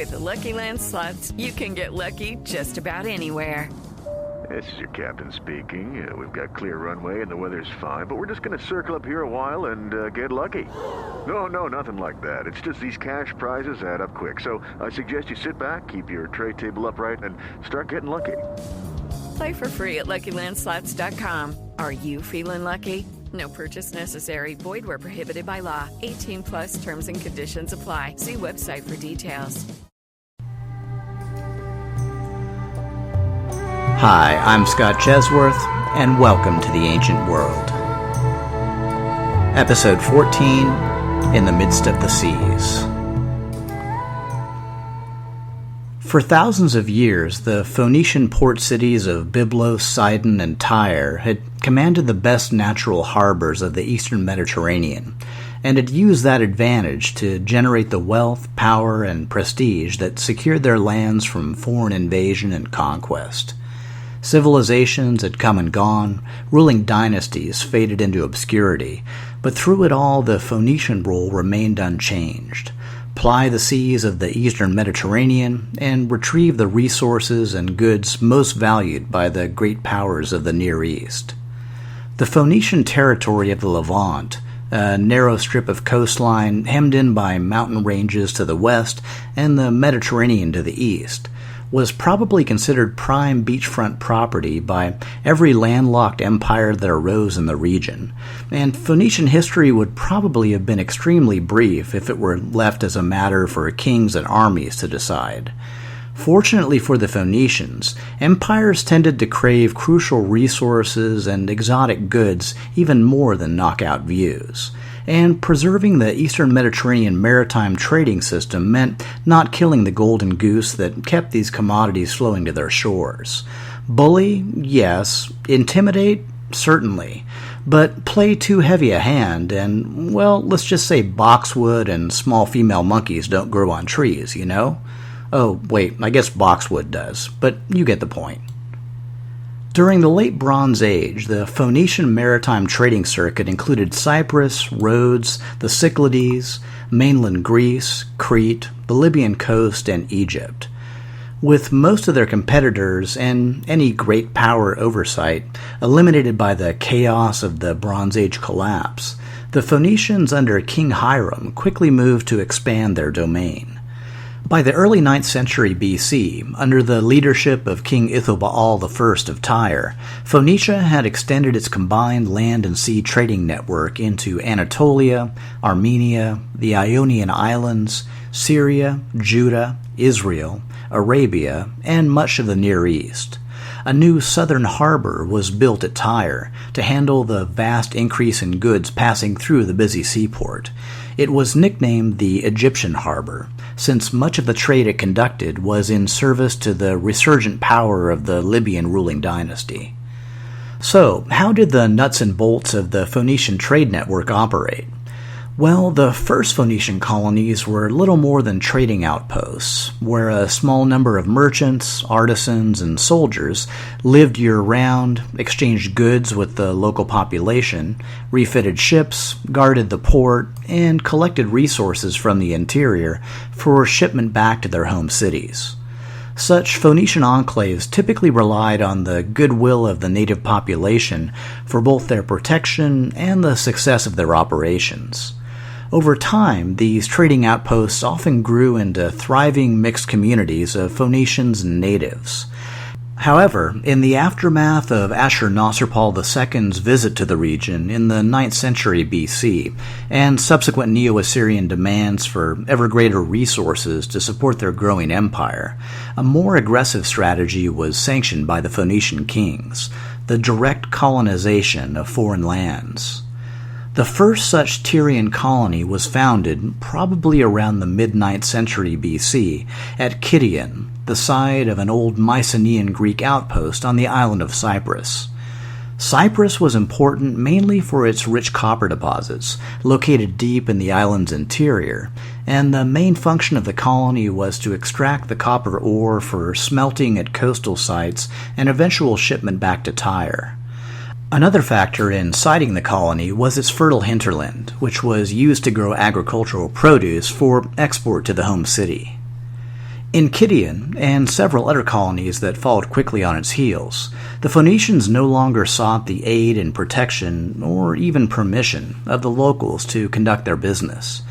With the Lucky Land Slots, you can get lucky just about anywhere. This is your captain speaking. We've got clear runway and the weather's fine, but we're just going to circle up here a while and get lucky. No, nothing like that. It's just these cash prizes add up quick. So I suggest you sit back, keep your tray table upright, and start getting lucky. Play for free at LuckyLandSlots.com. Are you feeling lucky? No purchase necessary. Void where prohibited by law. 18 plus terms and conditions apply. See website for details. Hi, I'm Scott Chesworth, and welcome to the Ancient World. Episode 14, In the Midst of the Seas. For thousands of years, the Phoenician port cities of Byblos, Sidon, and Tyre had commanded the best natural harbors of the eastern Mediterranean, and had used that advantage to generate the wealth, power, and prestige that secured their lands from foreign invasion and conquest. Civilizations had come and gone, ruling dynasties faded into obscurity, but through it all the Phoenician role remained unchanged. Ply the seas of the eastern Mediterranean, and retrieve the resources and goods most valued by the great powers of the Near East. The Phoenician territory of the Levant, a narrow strip of coastline hemmed in by mountain ranges to the west and the Mediterranean to the east, was probably considered prime beachfront property by every landlocked empire that arose in the region, and Phoenician history would probably have been extremely brief if it were left as a matter for kings and armies to decide. Fortunately for the Phoenicians, empires tended to crave crucial resources and exotic goods even more than knockout views, and preserving the eastern Mediterranean maritime trading system meant not killing the golden goose that kept these commodities flowing to their shores. Bully? Yes. Intimidate? Certainly. But play too heavy a hand, and, well, let's just say boxwood and small female monkeys don't grow on trees, you know? Oh, wait, I guess boxwood does, but you get the point. During the Late Bronze Age, the Phoenician maritime trading circuit included Cyprus, Rhodes, the Cyclades, mainland Greece, Crete, the Libyan coast, and Egypt. With most of their competitors and any great power oversight eliminated by the chaos of the Bronze Age collapse, the Phoenicians under King Hiram quickly moved to expand their domain. By the early 9th century BC, under the leadership of King Ithobal I of Tyre, Phoenicia had extended its combined land and sea trading network into Anatolia, Armenia, the Ionian Islands, Syria, Judah, Israel, Arabia, and much of the Near East. A new southern harbor was built at Tyre to handle the vast increase in goods passing through the busy seaport. It was nicknamed the Egyptian Harbor, since much of the trade it conducted was in service to the resurgent power of the Libyan ruling dynasty. So, how did the nuts and bolts of the Phoenician trade network operate? Well, the first Phoenician colonies were little more than trading outposts, where a small number of merchants, artisans, and soldiers lived year-round, exchanged goods with the local population, refitted ships, guarded the port, and collected resources from the interior for shipment back to their home cities. Such Phoenician enclaves typically relied on the goodwill of the native population for both their protection and the success of their operations. Over time, these trading outposts often grew into thriving mixed communities of Phoenicians and natives. However, in the aftermath of Ashurnasirpal II's visit to the region in the 9th century BC, and subsequent Neo-Assyrian demands for ever greater resources to support their growing empire, a more aggressive strategy was sanctioned by the Phoenician kings: the direct colonization of foreign lands. The first such Tyrian colony was founded probably around the mid-9th century BC at Kition, the site of an old Mycenaean Greek outpost on the island of Cyprus. Cyprus was important mainly for its rich copper deposits, located deep in the island's interior, and the main function of the colony was to extract the copper ore for smelting at coastal sites and eventual shipment back to Tyre. Another factor in siting the colony was its fertile hinterland, which was used to grow agricultural produce for export to the home city. In Kidian, and several other colonies that followed quickly on its heels, the Phoenicians no longer sought the aid and protection, or even permission, of the locals to conduct their business.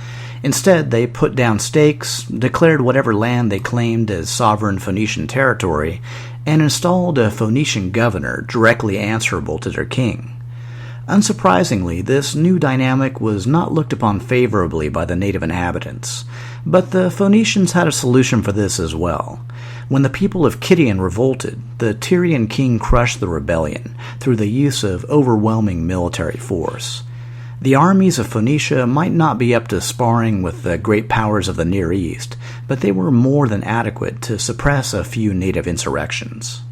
Instead, they put down stakes, declared whatever land they claimed as sovereign Phoenician territory, and installed a Phoenician governor directly answerable to their king. Unsurprisingly, this new dynamic was not looked upon favorably by the native inhabitants, but the Phoenicians had a solution for this as well. When the people of Kidian revolted, the Tyrian king crushed the rebellion through the use of overwhelming military force. The armies of Phoenicia might not be up to sparring with the great powers of the Near East, but they were more than adequate to suppress a few native insurrections.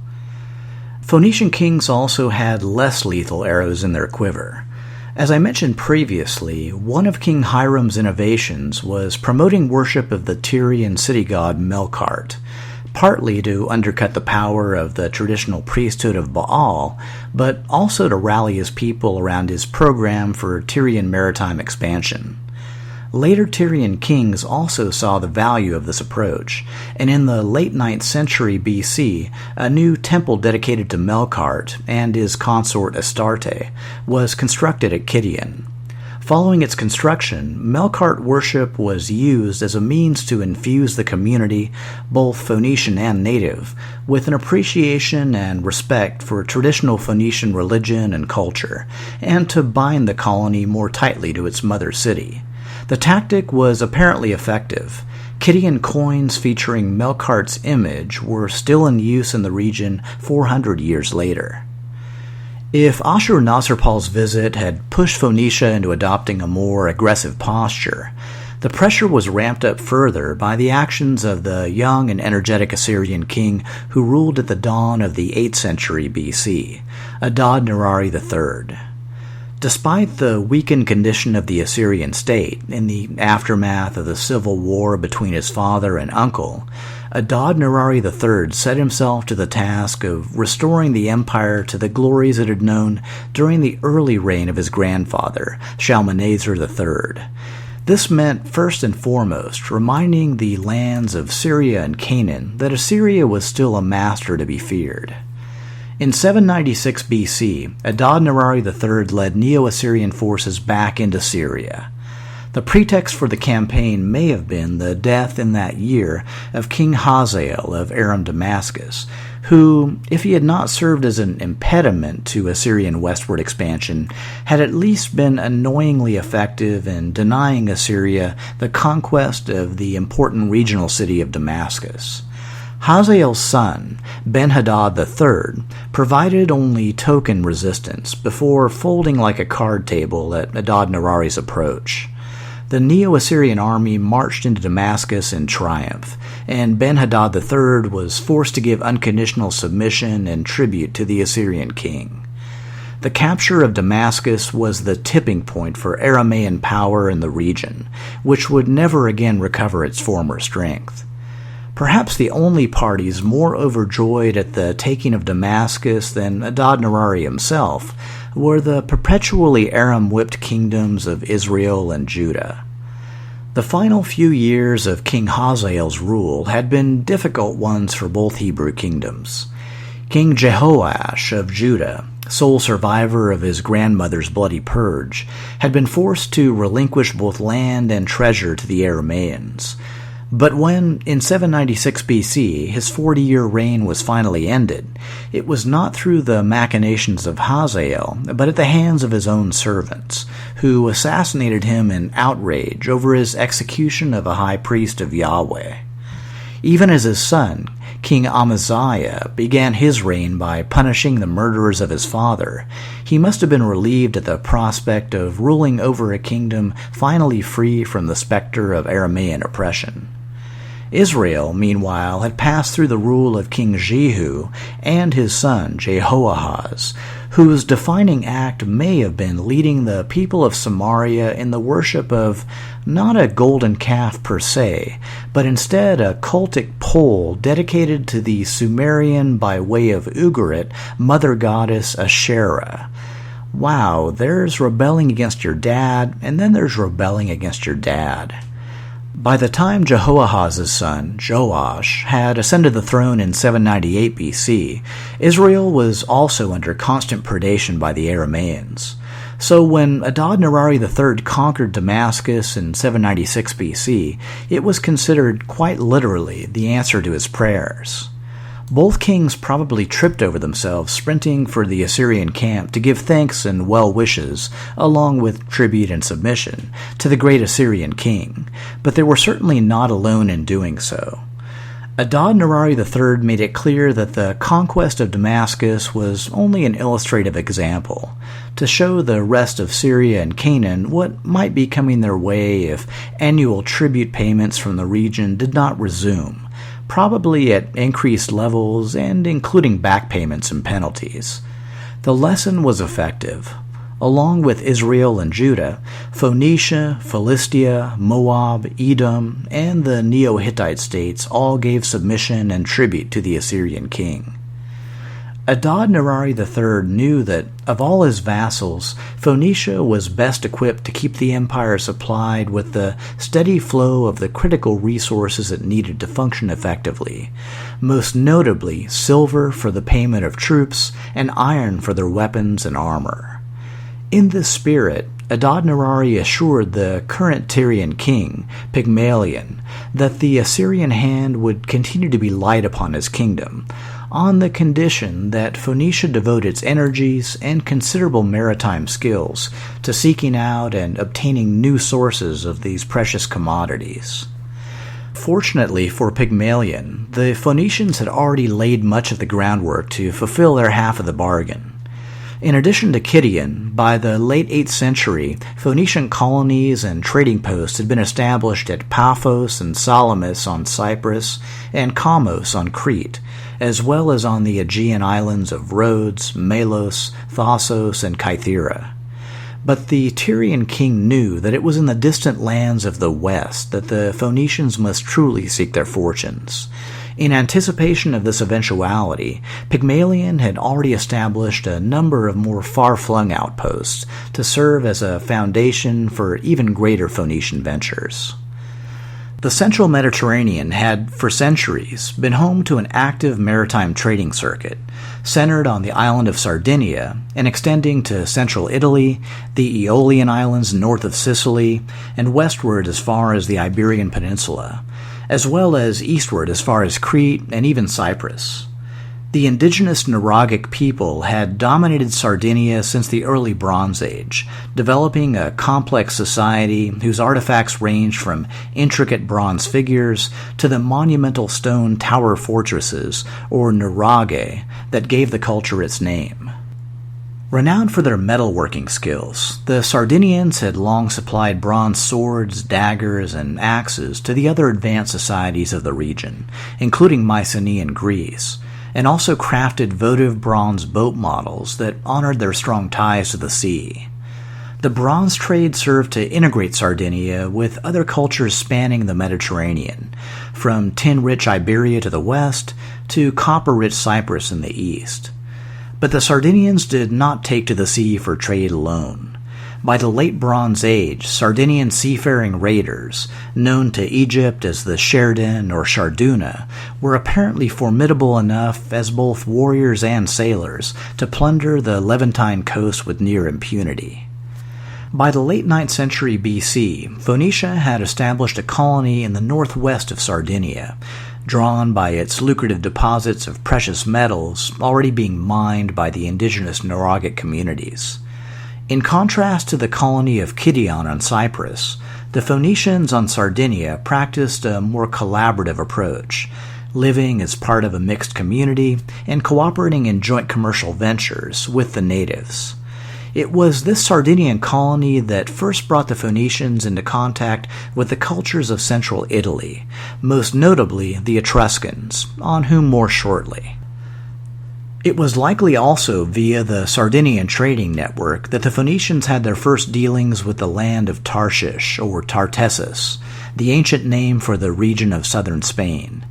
Phoenician kings also had less lethal arrows in their quiver. As I mentioned previously, one of King Hiram's innovations was promoting worship of the Tyrian city god Melkart, partly to undercut the power of the traditional priesthood of Baal, but also to rally his people around his program for Tyrian maritime expansion. Later Tyrian kings also saw the value of this approach, and in the late 9th century BC, a new temple dedicated to Melkart and his consort Astarte was constructed at Kidian. Following its construction, Melkart worship was used as a means to infuse the community, both Phoenician and native, with an appreciation and respect for traditional Phoenician religion and culture, and to bind the colony more tightly to its mother city. The tactic was apparently effective. Kidian coins featuring Melkart's image were still in use in the region 400 years later. If Ashurnasirpal's visit had pushed Phoenicia into adopting a more aggressive posture, the pressure was ramped up further by the actions of the young and energetic Assyrian king who ruled at the dawn of the 8th century BC, Adad-nirari III. Despite the weakened condition of the Assyrian state in the aftermath of the civil war between his father and uncle, Adad-nirari III set himself to the task of restoring the empire to the glories it had known during the early reign of his grandfather, Shalmaneser III. This meant, first and foremost, reminding the lands of Syria and Canaan that Assyria was still a master to be feared. In 796 BC, Adad-nirari III led Neo-Assyrian forces back into Syria. The pretext for the campaign may have been the death in that year of King Hazael of Aram Damascus, who, if he had not served as an impediment to Assyrian westward expansion, had at least been annoyingly effective in denying Assyria the conquest of the important regional city of Damascus. Hazael's son, Ben-Hadad III, provided only token resistance before folding like a card table at Adad-nirari's approach. The Neo-Assyrian army marched into Damascus in triumph, and Ben-Hadad III was forced to give unconditional submission and tribute to the Assyrian king. The capture of Damascus was the tipping point for Aramaean power in the region, which would never again recover its former strength. Perhaps the only parties more overjoyed at the taking of Damascus than Adad-nirari himself were the perpetually Aram-whipped kingdoms of Israel and Judah. The final few years of King Hazael's rule had been difficult ones for both Hebrew kingdoms. King Jehoash of Judah, sole survivor of his grandmother's bloody purge, had been forced to relinquish both land and treasure to the Aramaeans. But when, in 796 BC, his 40-year reign was finally ended, it was not through the machinations of Hazael, but at the hands of his own servants, who assassinated him in outrage over his execution of a high priest of Yahweh. Even as his son, King Amaziah, began his reign by punishing the murderers of his father, he must have been relieved at the prospect of ruling over a kingdom finally free from the specter of Aramaean oppression. Israel, meanwhile, had passed through the rule of King Jehu and his son Jehoahaz, whose defining act may have been leading the people of Samaria in the worship of not a golden calf per se, but instead a cultic pole dedicated to the Sumerian by way of Ugarit mother goddess Asherah. Wow, there's rebelling against your dad, and then there's rebelling against your dad. By the time Jehoahaz's son, Joash, had ascended the throne in 798 BC, Israel was also under constant predation by the Aramaeans. So when Adad-nirari III conquered Damascus in 796 BC, it was considered quite literally the answer to his prayers. Both kings probably tripped over themselves sprinting for the Assyrian camp to give thanks and well wishes, along with tribute and submission, to the great Assyrian king, but they were certainly not alone in doing so. Adad-nirari III made it clear that the conquest of Damascus was only an illustrative example, to show the rest of Syria and Canaan what might be coming their way if annual tribute payments from the region did not resume, probably at increased levels and including back payments and penalties. The lesson was effective. Along with Israel and Judah, Phoenicia, Philistia, Moab, Edom, and the Neo-Hittite states all gave submission and tribute to the Assyrian king. Adad-nirari III knew that, of all his vassals, Phoenicia was best equipped to keep the empire supplied with the steady flow of the critical resources it needed to function effectively, most notably silver for the payment of troops and iron for their weapons and armor. In this spirit, Adad-nirari assured the current Tyrian king, Pygmalion, that the Assyrian hand would continue to be light upon his kingdom, on the condition that Phoenicia devote its energies and considerable maritime skills to seeking out and obtaining new sources of these precious commodities. Fortunately for Pygmalion, the Phoenicians had already laid much of the groundwork to fulfill their half of the bargain. In addition to Kidion, by the late 8th century, Phoenician colonies and trading posts had been established at Paphos and Salamis on Cyprus and Kamos on Crete, as well as on the Aegean islands of Rhodes, Melos, Thassos, and Kythera. But the Tyrian king knew that it was in the distant lands of the west that the Phoenicians must truly seek their fortunes. In anticipation of this eventuality, Pygmalion had already established a number of more far-flung outposts to serve as a foundation for even greater Phoenician ventures. The central Mediterranean had, for centuries, been home to an active maritime trading circuit, centered on the island of Sardinia and extending to central Italy, the Aeolian Islands north of Sicily, and westward as far as the Iberian Peninsula, as well as eastward as far as Crete and even Cyprus. The indigenous Nuragic people had dominated Sardinia since the early Bronze Age, developing a complex society whose artifacts range from intricate bronze figures to the monumental stone tower fortresses, or nuraghe, that gave the culture its name. Renowned for their metalworking skills, the Sardinians had long supplied bronze swords, daggers, and axes to the other advanced societies of the region, including Mycenaean Greece, and also crafted votive bronze boat models that honored their strong ties to the sea. The bronze trade served to integrate Sardinia with other cultures spanning the Mediterranean, from tin-rich Iberia to the west to copper-rich Cyprus in the east. But the Sardinians did not take to the sea for trade alone. By the late Bronze Age, Sardinian seafaring raiders, known to Egypt as the Sherdun or Sharduna, were apparently formidable enough as both warriors and sailors to plunder the Levantine coast with near impunity. By the late 9th century BC, Phoenicia had established a colony in the northwest of Sardinia, drawn by its lucrative deposits of precious metals already being mined by the indigenous Nuragic communities. In contrast to the colony of Kidion on Cyprus, the Phoenicians on Sardinia practiced a more collaborative approach, living as part of a mixed community and cooperating in joint commercial ventures with the natives. It was this Sardinian colony that first brought the Phoenicians into contact with the cultures of central Italy, most notably the Etruscans, on whom more shortly. It was likely also via the Sardinian trading network that the Phoenicians had their first dealings with the land of Tarshish, or Tartessus, the ancient name for the region of southern Spain.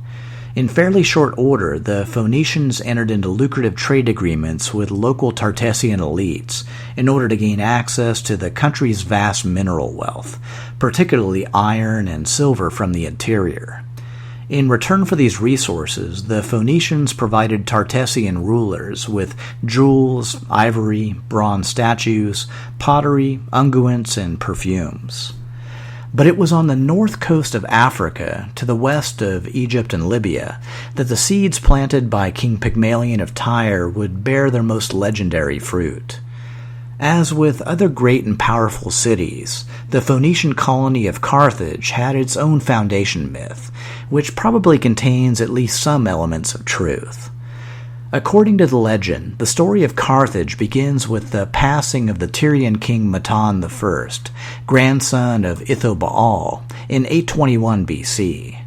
In fairly short order, the Phoenicians entered into lucrative trade agreements with local Tartessian elites in order to gain access to the country's vast mineral wealth, particularly iron and silver from the interior. In return for these resources, the Phoenicians provided Tartessian rulers with jewels, ivory, bronze statues, pottery, unguents, and perfumes. But it was on the north coast of Africa, to the west of Egypt and Libya, that the seeds planted by King Pygmalion of Tyre would bear their most legendary fruit. As with other great and powerful cities, the Phoenician colony of Carthage had its own foundation myth, which probably contains at least some elements of truth. According to the legend, the story of Carthage begins with the passing of the Tyrian king Matan I, grandson of Ithobaal, in 821 BC.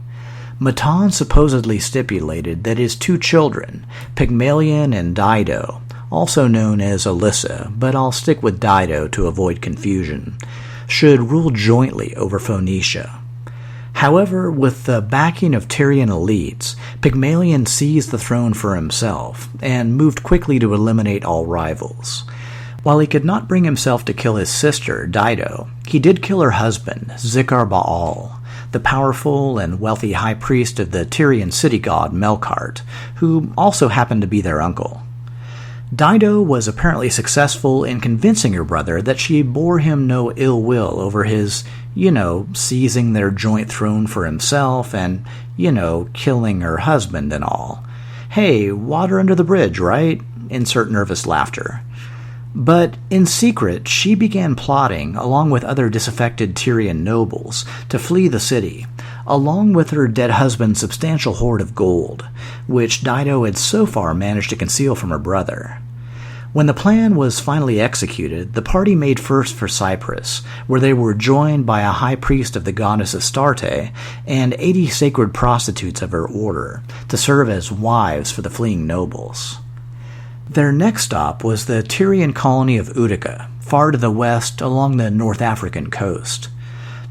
Matan supposedly stipulated that his two children, Pygmalion and Dido, also known as Alyssa, but I'll stick with Dido to avoid confusion, should rule jointly over Phoenicia. However, with the backing of Tyrian elites, Pygmalion seized the throne for himself and moved quickly to eliminate all rivals. While he could not bring himself to kill his sister, Dido, he did kill her husband, Zikar-Baal, the powerful and wealthy high priest of the Tyrian city god Melkart, who also happened to be their uncle. Dido was apparently successful in convincing her brother that she bore him no ill will over his, seizing their joint throne for himself and, killing her husband and all. Hey, water under the bridge, right? Insert nervous laughter. But in secret, she began plotting, along with other disaffected Tyrian nobles, to flee the city, along with her dead husband's substantial hoard of gold, which Dido had so far managed to conceal from her brother. When the plan was finally executed, the party made first for Cyprus, where they were joined by a high priest of the goddess Astarte and 80 sacred prostitutes of her order, to serve as wives for the fleeing nobles. Their next stop was the Tyrian colony of Utica, far to the west along the North African coast.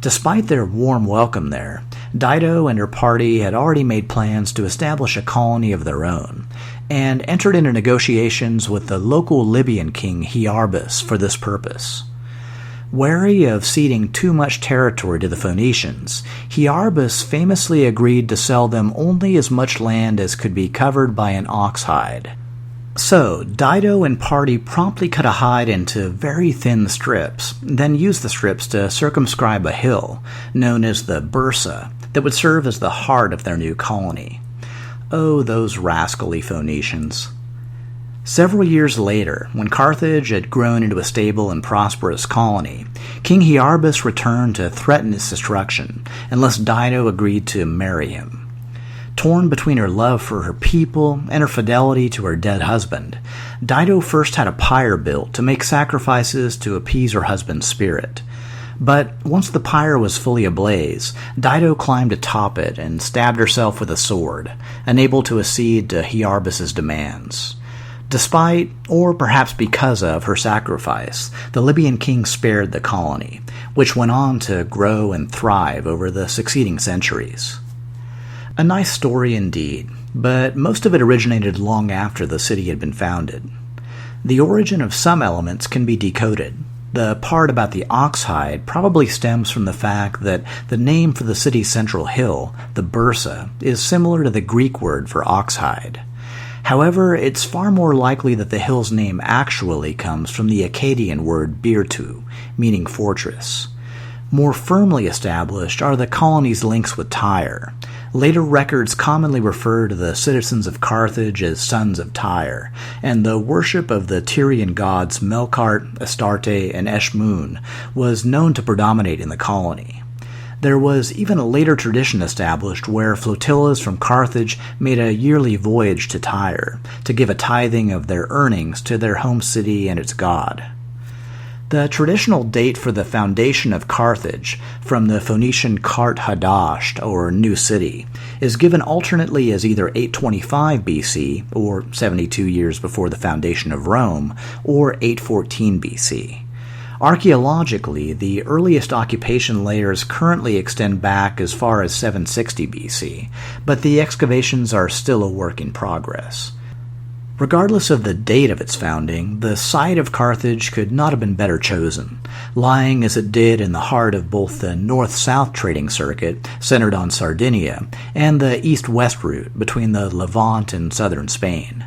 Despite their warm welcome there, Dido and her party had already made plans to establish a colony of their own, and entered into negotiations with the local Libyan king Hyarbas for this purpose. Wary of ceding too much territory to the Phoenicians, Hyarbas famously agreed to sell them only as much land as could be covered by an ox hide. So, Dido and party promptly cut a hide into very thin strips, then used the strips to circumscribe a hill, known as the Bursa, that would serve as the heart of their new colony. Oh, those rascally Phoenicians. Several years later, when Carthage had grown into a stable and prosperous colony, King Hyarbas returned to threaten its destruction, unless Dido agreed to marry him. Torn between her love for her people and her fidelity to her dead husband, Dido first had a pyre built to make sacrifices to appease her husband's spirit. But once the pyre was fully ablaze, Dido climbed atop it and stabbed herself with a sword, unable to accede to Hyarbas' demands. Despite, or perhaps because of, her sacrifice, the Libyan king spared the colony, which went on to grow and thrive over the succeeding centuries. A nice story indeed, but most of it originated long after the city had been founded. The origin of some elements can be decoded. The part about the ox hide probably stems from the fact that the name for the city's central hill, the Bursa, is similar to the Greek word for ox hide. However, it's far more likely that the hill's name actually comes from the Akkadian word birtu, meaning fortress. More firmly established are the colony's links with Tyre. Later records commonly refer to the citizens of Carthage as sons of Tyre, and the worship of the Tyrian gods Melkart, Astarte, and Eshmun was known to predominate in the colony. There was even a later tradition established where flotillas from Carthage made a yearly voyage to Tyre to give a tithing of their earnings to their home city and its god. The traditional date for the foundation of Carthage, from the Phoenician Kart Hadasht, or New City, is given alternately as either 825 BC, or 72 years before the foundation of Rome, or 814 BC. Archaeologically, the earliest occupation layers currently extend back as far as 760 BC, but the excavations are still a work in progress. Regardless of the date of its founding, the site of Carthage could not have been better chosen, lying as it did in the heart of both the north-south trading circuit, centered on Sardinia, and the east-west route between the Levant and southern Spain.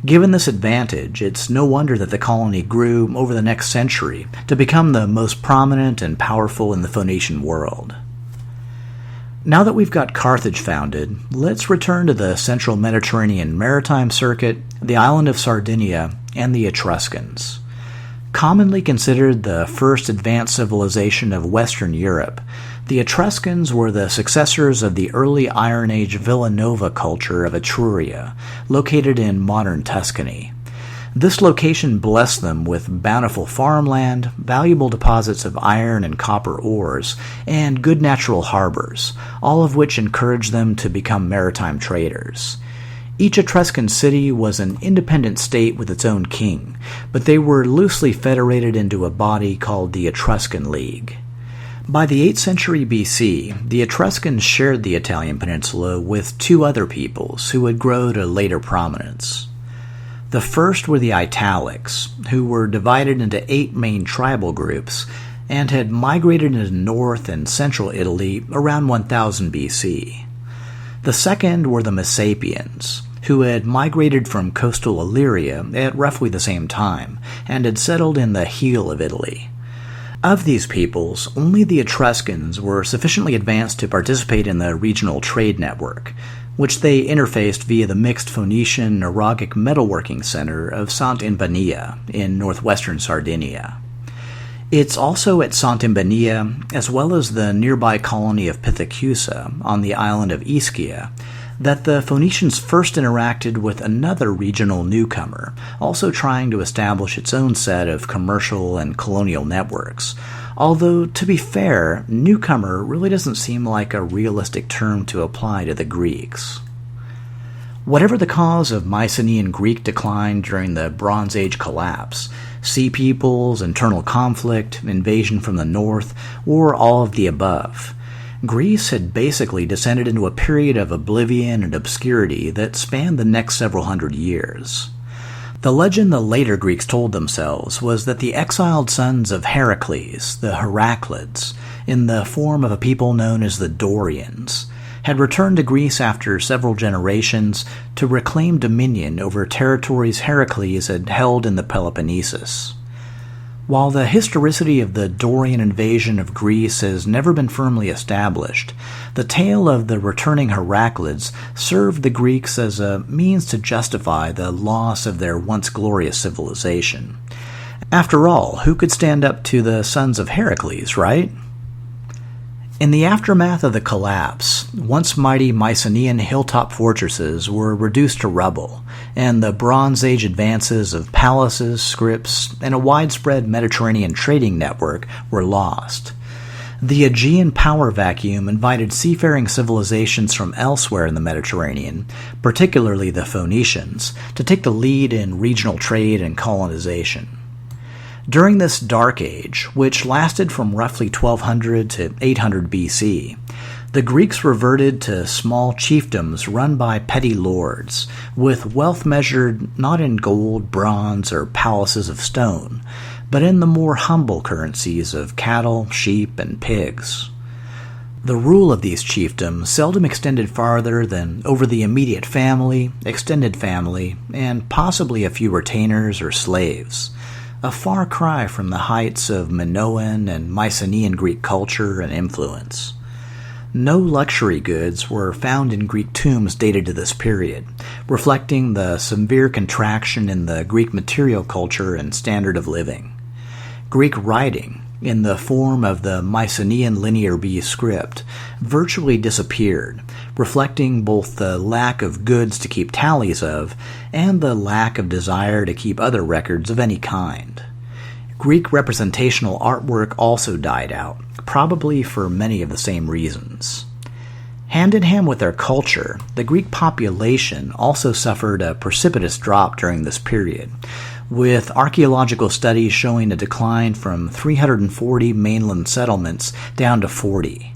Given this advantage, it's no wonder that the colony grew over the next century to become the most prominent and powerful in the Phoenician world. Now that we've got Carthage founded, let's return to the central Mediterranean maritime circuit, the island of Sardinia, and the Etruscans. Commonly considered the first advanced civilization of Western Europe, the Etruscans were the successors of the early Iron Age Villanova culture of Etruria, located in modern Tuscany. This location blessed them with bountiful farmland, valuable deposits of iron and copper ores, and good natural harbors, all of which encouraged them to become maritime traders. Each Etruscan city was an independent state with its own king, but they were loosely federated into a body called the Etruscan League. By the 8th century BC, the Etruscans shared the Italian peninsula with two other peoples who would grow to later prominence. The first were the Italics, who were divided into 8 main tribal groups and had migrated into north and central Italy around 1000 BC. The second were the Messapians, who had migrated from coastal Illyria at roughly the same time and had settled in the heel of Italy. Of these peoples, only the Etruscans were sufficiently advanced to participate in the regional trade network, which they interfaced via the mixed Phoenician Uragic metalworking center of Sant'Imbania in northwestern Sardinia. It's also at Sant'Imbania, as well as the nearby colony of Pithecusa on the island of Ischia, that the Phoenicians first interacted with another regional newcomer, also trying to establish its own set of commercial and colonial networks. Although, to be fair, newcomer really doesn't seem like a realistic term to apply to the Greeks. Whatever the cause of Mycenaean Greek decline during the Bronze Age collapse, sea peoples, internal conflict, invasion from the north, or all of the above, Greece had basically descended into a period of oblivion and obscurity that spanned the next several hundred years. The legend the later Greeks told themselves was that the exiled sons of Heracles, the Heraclids, in the form of a people known as the Dorians, had returned to Greece after several generations to reclaim dominion over territories Heracles had held in the Peloponnesus. While the historicity of the Dorian invasion of Greece has never been firmly established, the tale of the returning Heraclids served the Greeks as a means to justify the loss of their once glorious civilization. After all, who could stand up to the sons of Heracles, right? In the aftermath of the collapse, once mighty Mycenaean hilltop fortresses were reduced to rubble, and the Bronze Age advances of palaces, scripts, and a widespread Mediterranean trading network were lost. The Aegean power vacuum invited seafaring civilizations from elsewhere in the Mediterranean, particularly the Phoenicians, to take the lead in regional trade and colonization. During this Dark Age, which lasted from roughly 1200 to 800 BC, the Greeks reverted to small chiefdoms run by petty lords, with wealth measured not in gold, bronze, or palaces of stone, but in the more humble currencies of cattle, sheep, and pigs. The rule of these chiefdoms seldom extended farther than over the immediate family, extended family, and possibly a few retainers or slaves. A far cry from the heights of Minoan and Mycenaean Greek culture and influence. No luxury goods were found in Greek tombs dated to this period, reflecting the severe contraction in the Greek material culture and standard of living. Greek writing, in the form of the Mycenaean Linear B script, virtually disappeared, reflecting both the lack of goods to keep tallies of and the lack of desire to keep other records of any kind. Greek representational artwork also died out, probably for many of the same reasons. Hand in hand with their culture, the Greek population also suffered a precipitous drop during this period, with archaeological studies showing a decline from 340 mainland settlements down to 40.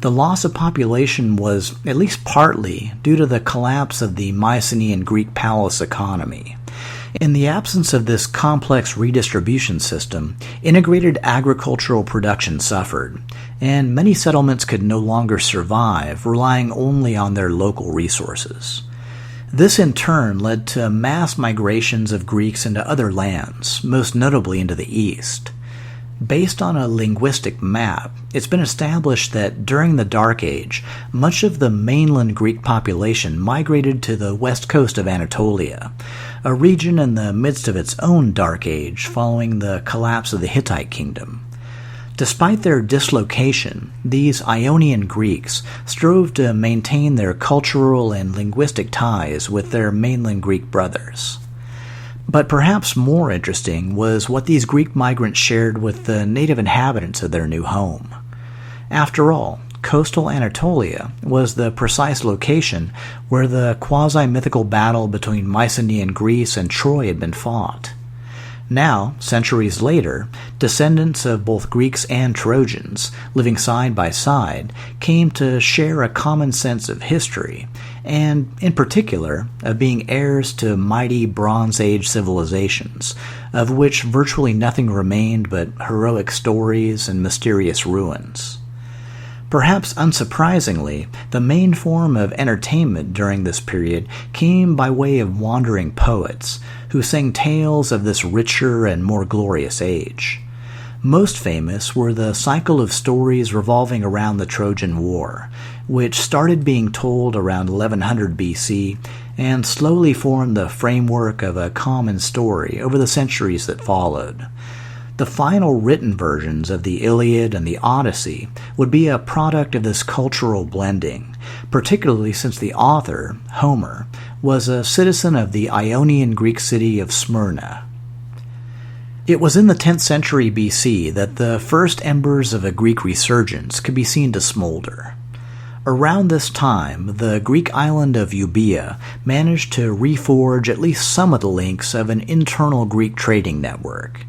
The loss of population was at least partly due to the collapse of the Mycenaean Greek palace economy. In the absence of this complex redistribution system, integrated agricultural production suffered, and many settlements could no longer survive, relying only on their local resources. This in turn led to mass migrations of Greeks into other lands, most notably into the east. Based on a linguistic map, it's been established that during the Dark Age, much of the mainland Greek population migrated to the west coast of Anatolia, a region in the midst of its own Dark Age following the collapse of the Hittite kingdom. Despite their dislocation, these Ionian Greeks strove to maintain their cultural and linguistic ties with their mainland Greek brothers. But perhaps more interesting was what these Greek migrants shared with the native inhabitants of their new home. After all, coastal Anatolia was the precise location where the quasi-mythical battle between Mycenaean Greece and Troy had been fought. Now, centuries later, descendants of both Greeks and Trojans, living side by side, came to share a common sense of history, and, in particular, of being heirs to mighty Bronze Age civilizations, of which virtually nothing remained but heroic stories and mysterious ruins. Perhaps unsurprisingly, the main form of entertainment during this period came by way of wandering poets, who sang tales of this richer and more glorious age. Most famous were the cycle of stories revolving around the Trojan War, which started being told around 1100 BC and slowly formed the framework of a common story over the centuries that followed. The final written versions of the Iliad and the Odyssey would be a product of this cultural blending, particularly since the author, Homer, was a citizen of the Ionian Greek city of Smyrna. It was in the 10th century BC that the first embers of a Greek resurgence could be seen to smolder. Around this time, the Greek island of Euboea managed to reforge at least some of the links of an internal Greek trading network.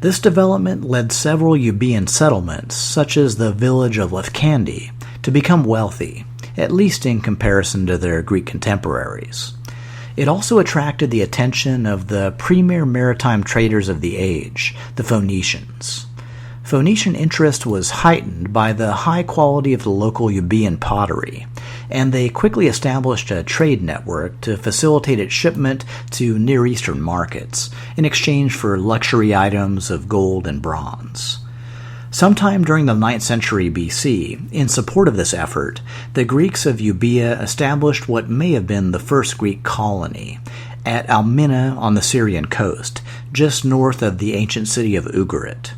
This development led several Euboean settlements, such as the village of Lefkandi, to become wealthy, at least in comparison to their Greek contemporaries. It also attracted the attention of the premier maritime traders of the age, the Phoenicians. Phoenician interest was heightened by the high quality of the local Euboean pottery, and they quickly established a trade network to facilitate its shipment to Near Eastern markets, in exchange for luxury items of gold and bronze. Sometime during the 9th century BC, in support of this effort, the Greeks of Euboea established what may have been the first Greek colony, at Almina on the Syrian coast, just north of the ancient city of Ugarit.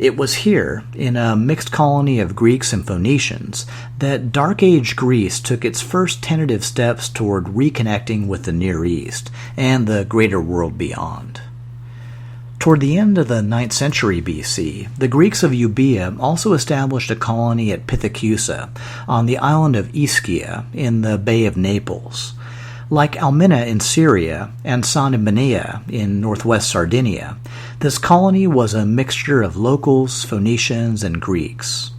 It was here, in a mixed colony of Greeks and Phoenicians, that Dark Age Greece took its first tentative steps toward reconnecting with the Near East and the greater world beyond. Toward the end of the 9th century BC, the Greeks of Euboea also established a colony at Pithecusa on the island of Ischia in the Bay of Naples. Like Almina in Syria and San Ibnea in northwest Sardinia, this colony was a mixture of locals, Phoenicians, and Greeks.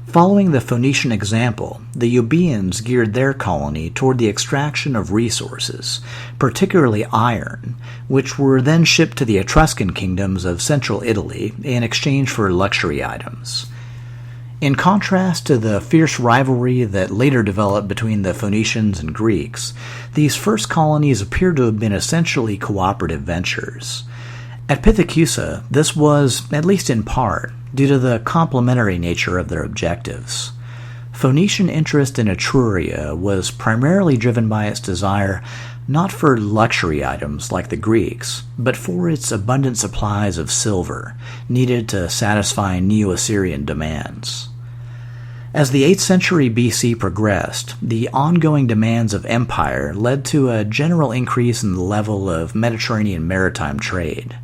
Following the Phoenician example, the Euboeans geared their colony toward the extraction of resources, particularly iron, which were then shipped to the Etruscan kingdoms of central Italy in exchange for luxury items. In contrast to the fierce rivalry that later developed between the Phoenicians and Greeks, these first colonies appear to have been essentially cooperative ventures. At Pithecusa, this was, at least in part, due to the complementary nature of their objectives. Phoenician interest in Etruria was primarily driven by its desire not for luxury items like the Greeks, but for its abundant supplies of silver, needed to satisfy Neo-Assyrian demands. As the 8th century BC progressed, the ongoing demands of empire led to a general increase in the level of Mediterranean maritime trade.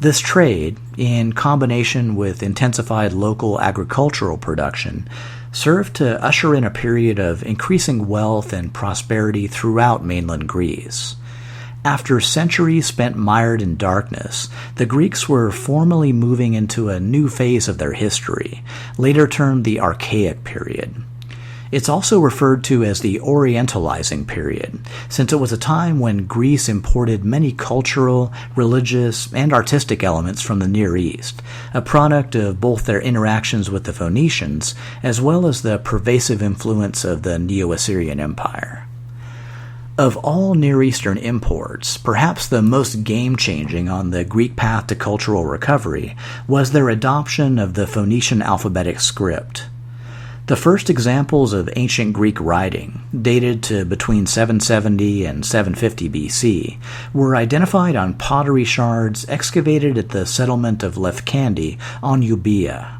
This trade, in combination with intensified local agricultural production, served to usher in a period of increasing wealth and prosperity throughout mainland Greece. After centuries spent mired in darkness, the Greeks were formally moving into a new phase of their history, later termed the Archaic period. It's also referred to as the Orientalizing period, since it was a time when Greece imported many cultural, religious, and artistic elements from the Near East, a product of both their interactions with the Phoenicians as well as the pervasive influence of the Neo-Assyrian Empire. Of all Near Eastern imports, perhaps the most game-changing on the Greek path to cultural recovery was their adoption of the Phoenician alphabetic script. The first examples of ancient Greek writing, dated to between 770 and 750 BC, were identified on pottery shards excavated at the settlement of Lefkandi on Euboea.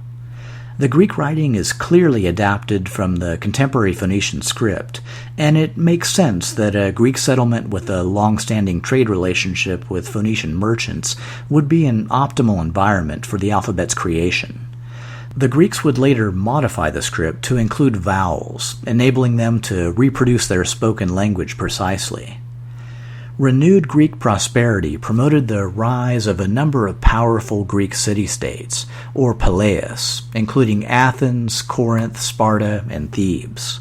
The Greek writing is clearly adapted from the contemporary Phoenician script, and it makes sense that a Greek settlement with a long-standing trade relationship with Phoenician merchants would be an optimal environment for the alphabet's creation. The Greeks would later modify the script to include vowels, enabling them to reproduce their spoken language precisely. Renewed Greek prosperity promoted the rise of a number of powerful Greek city-states, or paleis, including Athens, Corinth, Sparta, and Thebes.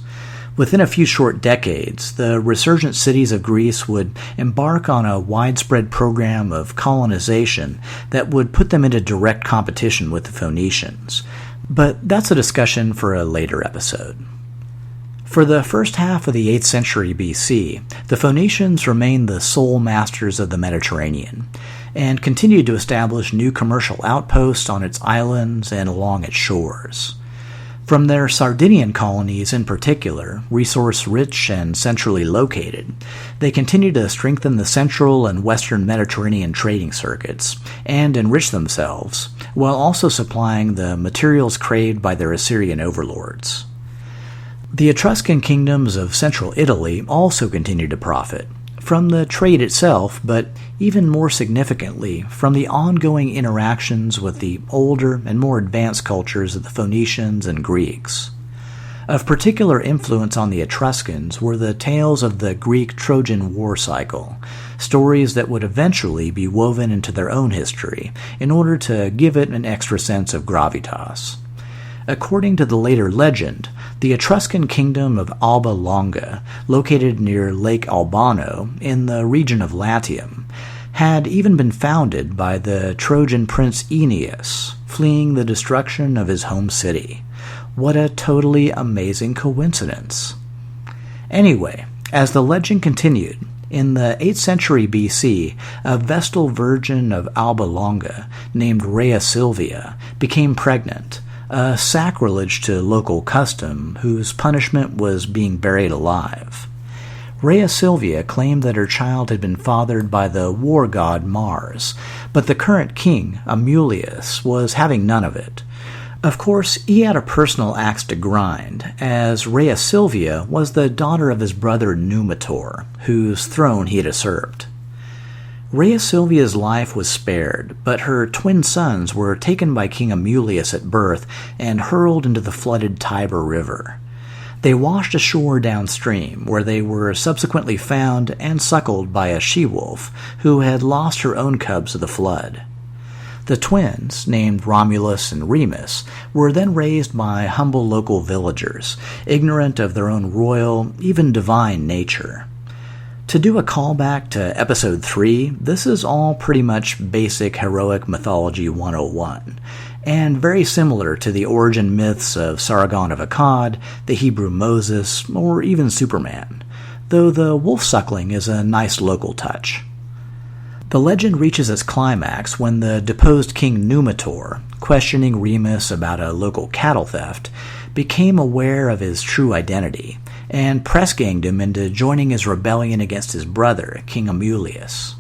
Within a few short decades, the resurgent cities of Greece would embark on a widespread program of colonization that would put them into direct competition with the Phoenicians. But that's a discussion for a later episode. For the first half of the 8th century BC, the Phoenicians remained the sole masters of the Mediterranean, and continued to establish new commercial outposts on its islands and along its shores. From their Sardinian colonies in particular, resource-rich and centrally located, they continued to strengthen the central and western Mediterranean trading circuits and enrich themselves, while also supplying the materials craved by their Assyrian overlords. The Etruscan kingdoms of central Italy also continued to profit, from the trade itself, but even more significantly, from the ongoing interactions with the older and more advanced cultures of the Phoenicians and Greeks. Of particular influence on the Etruscans were the tales of the Greek-Trojan War cycle, stories that would eventually be woven into their own history in order to give it an extra sense of gravitas. According to the later legend, the Etruscan kingdom of Alba Longa, located near Lake Albano in the region of Latium, had even been founded by the Trojan prince Aeneas, fleeing the destruction of his home city. What a totally amazing coincidence. Anyway, as the legend continued, in the 8th century BC, a Vestal virgin of Alba Longa, named Rhea Silvia, became pregnant, a sacrilege to local custom whose punishment was being buried alive. Rhea Silvia claimed that her child had been fathered by the war god Mars, but the current king, Amulius, was having none of it. Of course, he had a personal axe to grind, as Rhea Silvia was the daughter of his brother Numitor, whose throne he had usurped. Rhea Silvia's life was spared, but her twin sons were taken by King Amulius at birth and hurled into the flooded Tiber River. They washed ashore downstream, where they were subsequently found and suckled by a she-wolf who had lost her own cubs to the flood. The twins, named Romulus and Remus, were then raised by humble local villagers, ignorant of their own royal, even divine nature. To do a callback to Episode 3, this is all pretty much basic heroic mythology 101, and very similar to the origin myths of Sargon of Akkad, the Hebrew Moses, or even Superman, though the wolf-suckling is a nice local touch. The legend reaches its climax when the deposed King Numitor, questioning Remus about a local cattle theft, became aware of his true identity, and press-ganged him into joining his rebellion against his brother, King Amulius.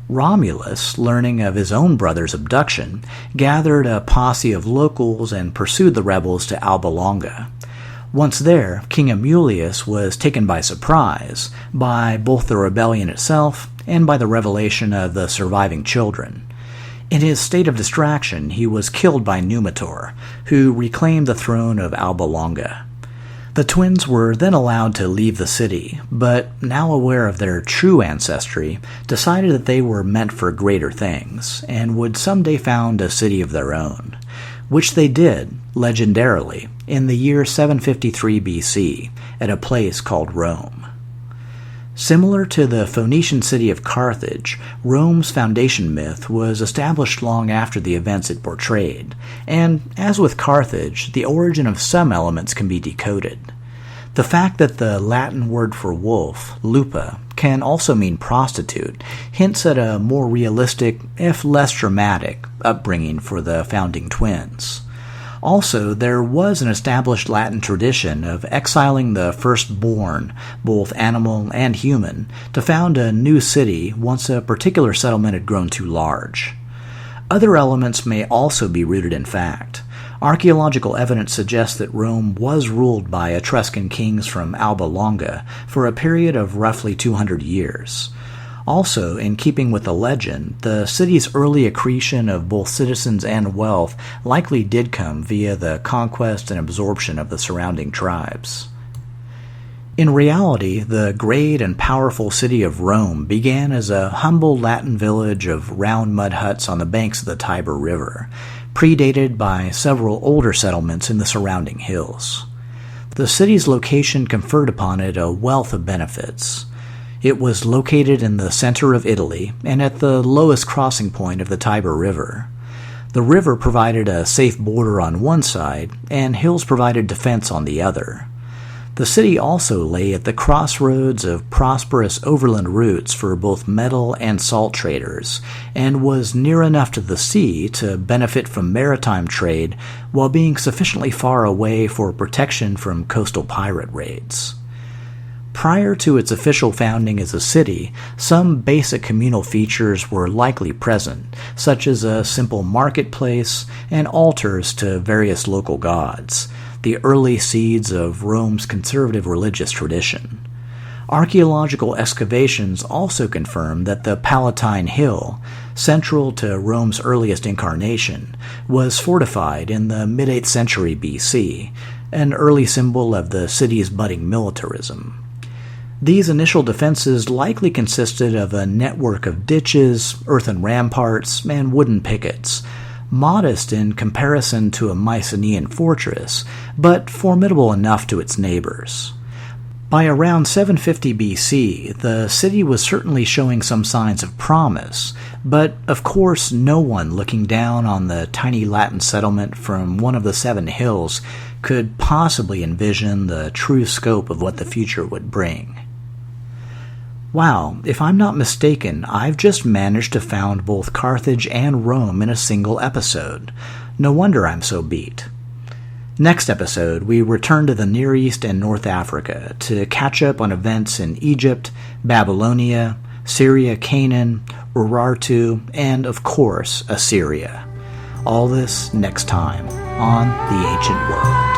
Romulus, learning of his own brother's abduction, gathered a posse of locals and pursued the rebels to Alba Longa. Once there, King Amulius was taken by surprise by both the rebellion itself and by the revelation of the surviving children. In his state of distraction, he was killed by Numitor, who reclaimed the throne of Alba Longa. The twins were then allowed to leave the city, but now aware of their true ancestry, decided that they were meant for greater things, and would someday found a city of their own, which they did, legendarily, in the year 753 BC, at a place called Rome. Similar to the Phoenician city of Carthage, Rome's foundation myth was established long after the events it portrayed, and, as with Carthage, the origin of some elements can be decoded. The fact that the Latin word for wolf, lupa, can also mean prostitute hints at a more realistic, if less dramatic, upbringing for the founding twins. Also, there was an established Latin tradition of exiling the firstborn, both animal and human, to found a new city once a particular settlement had grown too large. Other elements may also be rooted in fact. Archaeological evidence suggests that Rome was ruled by Etruscan kings from Alba Longa for a period of roughly 200 years. Also, in keeping with the legend, the city's early accretion of both citizens and wealth likely did come via the conquest and absorption of the surrounding tribes. In reality, the great and powerful city of Rome began as a humble Latin village of round mud huts on the banks of the Tiber River, predated by several older settlements in the surrounding hills. The city's location conferred upon it a wealth of benefits. It was located in the center of Italy and at the lowest crossing point of the Tiber River. The river provided a safe border on one side, and hills provided defense on the other. The city also lay at the crossroads of prosperous overland routes for both metal and salt traders, and was near enough to the sea to benefit from maritime trade while being sufficiently far away for protection from coastal pirate raids. Prior to its official founding as a city, some basic communal features were likely present, such as a simple marketplace and altars to various local gods, the early seeds of Rome's conservative religious tradition. Archaeological excavations also confirm that the Palatine Hill, central to Rome's earliest incarnation, was fortified in the mid-8th century BC, an early symbol of the city's budding militarism. These initial defenses likely consisted of a network of ditches, earthen ramparts, and wooden pickets, modest in comparison to a Mycenaean fortress, but formidable enough to its neighbors. By around 750 BC, the city was certainly showing some signs of promise, but of course no one looking down on the tiny Latin settlement from one of the 7 hills could possibly envision the true scope of what the future would bring. Wow, if I'm not mistaken, I've just managed to found both Carthage and Rome in a single episode. No wonder I'm so beat. Next episode, we return to the Near East and North Africa to catch up on events in Egypt, Babylonia, Syria, Canaan, Urartu, and, of course, Assyria. All this next time on The Ancient World.